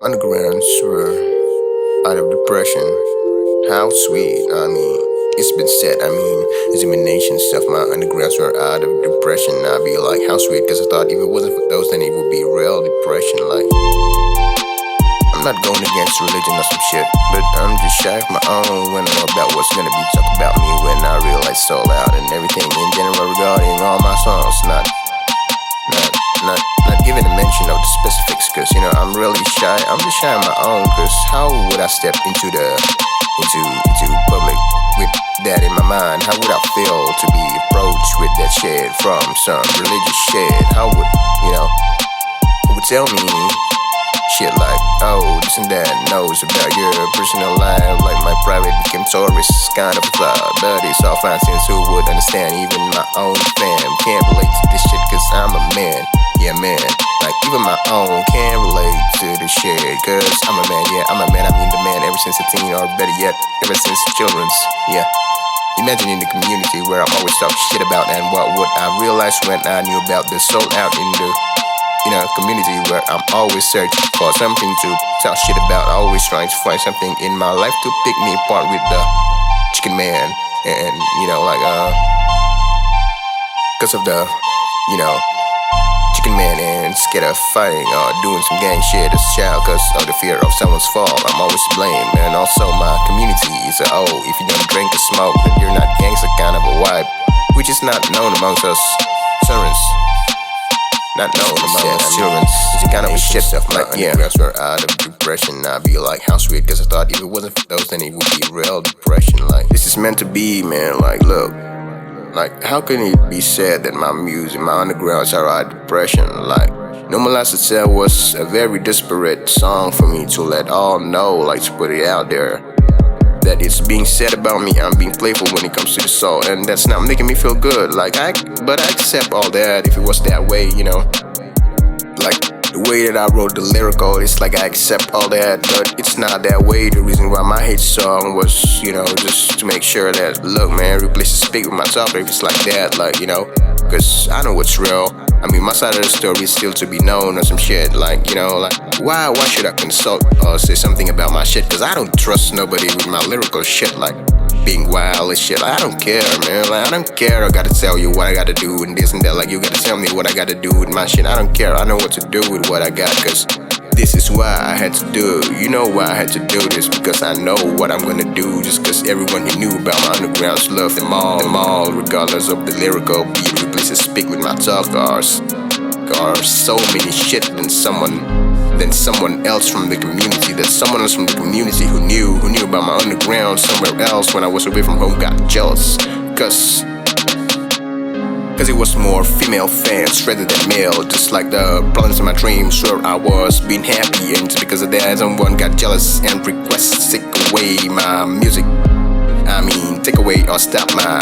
undergrounds were out of depression. How sweet. It's been said. Examinations of my undergrounds were out of depression. I'd be like, how sweet, cause I thought if it wasn't for those, then it would be real depression. Like, I'm not going against religion or some shit, but I'm just shy of my own when I know about what's gonna be talked about me when I realize so loud and everything in general regarding all my songs. Not giving a mention of the specifics, cause I'm really shy. I'm just shy on my own, cause how would I step into public with that in my mind? How would I feel to be approached with that shit from some religious shit? How would who would tell me shit like, oh, this and that, knows about your personal life, like my private became tourist kind of a thought. But it's all fine since who would understand? Even my own fam can't relate to this shit, cause I'm a man. Yeah, man, like even my own can't relate to this shit, cause I'm a man. Yeah, I'm a man. The man ever since a teen, or better yet, ever since children's. Yeah, imagine in the community where I'm always talking shit about, and what would I realize when I knew about the soul out in the community where I'm always searching for something to talk shit about, always trying to find something in my life to pick me apart with the chicken man, and cause of the chicken man, and scared of fighting or doing some gang shit as a child cause of the fear of someone's fall. I'm always to blame, and also my community is if you don't drink or smoke, then you're not gangster kind of a vibe, which is not known amongst us servants. Not known among us children. It's kind of a shit stuff. Like, yeah, we're out of depression. I'd be like, how sweet, cause I thought if it wasn't for those, then it would be real depression. Like, this is meant to be, man. Like, look, like, how can it be said that my music, my undergrounds are out of depression? Like, Normalize Itself was a very desperate song for me to let all know, like to put it out there, that it's being said about me. I'm being playful when it comes to the soul, and that's not making me feel good. But I accept all that if it was that way, Like the way that I wrote the lyrical, it's like I accept all that, but it's not that way. The reason why my hit song was, just to make sure that, look, man, replace the speak with my topic. It's like that, cause I know what's real. My side of the story is still to be known or some shit. Why should I consult or say something about my shit? Cause I don't trust nobody with my lyrical shit, like being wild and shit. I don't care, man. I don't care. I gotta tell you what I gotta do and this and that. You gotta tell me what I gotta do with my shit. I don't care. I know what to do with what I got, cause this is why I had to do it. You know why I had to do this? Because I know what I'm gonna do. Just cause everyone who knew about my undergrounds love them all, regardless of the lyrical beat. Replaces speak with my talk or so many shit than someone else from the community. That someone else from the community who knew about my underground somewhere else when I was away from home got jealous. Cause it was more female fans rather than male. Just like the problems in my dreams where I was being happy, and just because of that someone got jealous and requests to take away my music. Take away or stop my,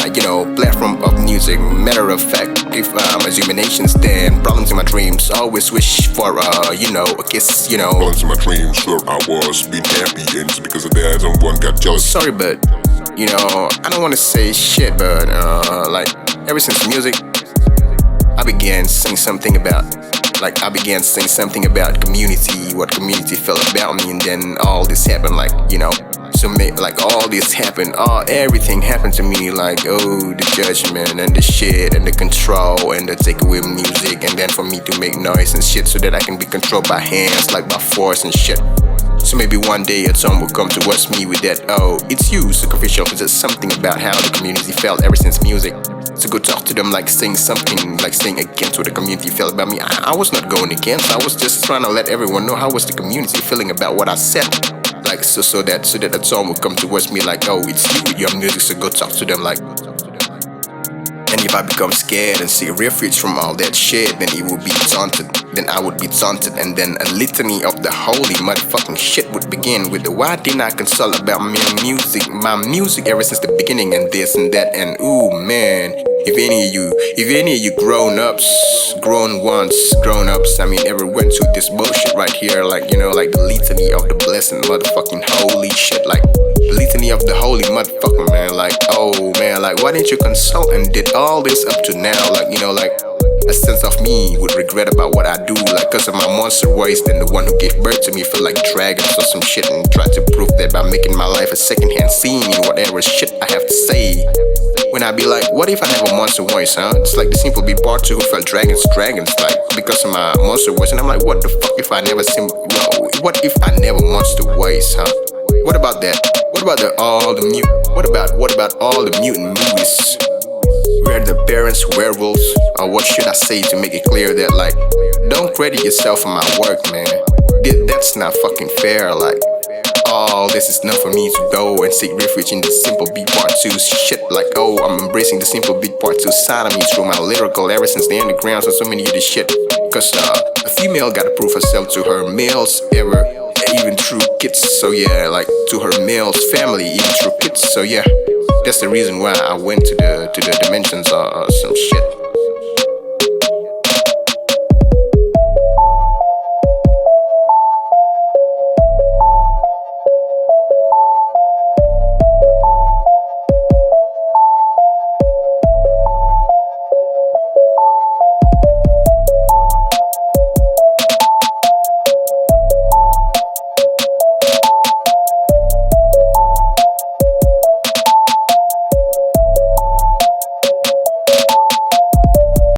platform of music. Matter of fact, if examinations, then problems in my dreams always wish for a kiss, Problems in my dreams where I was being happy, and just because of that someone got jealous. Sorry, but I don't want to say shit, but ever since music, I began saying something about community, what community felt about me, and then all this happened, all this happened, everything happened to me, the judgment and the shit and the control and the take away music, and then for me to make noise and shit so that I can be controlled by hands, by force and shit. So maybe one day a song will come towards me with that, it's you, superficial, it's just something about how the community felt ever since music. So go talk to them, saying something, saying against what the community felt about me. I was not going against, I was just trying to let everyone know how was the community feeling about what I said. So that a song will come towards me, it's you with your music, so go talk to them, And if I become scared and see refuge from all that shit, then it would be taunted. Then I would be taunted, and then a litany of the holy motherfucking shit would begin with the why didn't I consult about my music ever since the beginning, and this and that, and ooh man, if any of you grown ups, ever went through this bullshit right here, the litany of the blessed motherfucking holy shit, the litany of the holy motherfucker, man, oh man, why didn't you consult and did all this up to now, a sense of me would regret about what I do. Like, cause of my monster voice, then the one who gave birth to me feel like dragons or some shit, and try to prove that by making my life a secondhand scene in whatever shit I have to say. When I be like, what if I have a monster voice, huh? It's like the simple beat part 2 who felt dragons, like, because of my monster voice. And I'm like, what the fuck if I never what if I never monster voice, huh? What about that? What about what about all the mutant movies where the parents werewolves? Or what should I say to make it clear that, like, don't credit yourself for my work, man. That's not fucking fair. Like, all this is enough for me to go and seek refuge in the simple beat part 2 shit. Like, oh, I'm embracing the simple beat part 2 side of me through my lyrical ever since the underground. So many of this shit, cause a female gotta prove herself to her males ever, even through kids. So yeah, like, to her male's family, even through kids. So yeah, that's the reason why I went to the dimensions or some shit.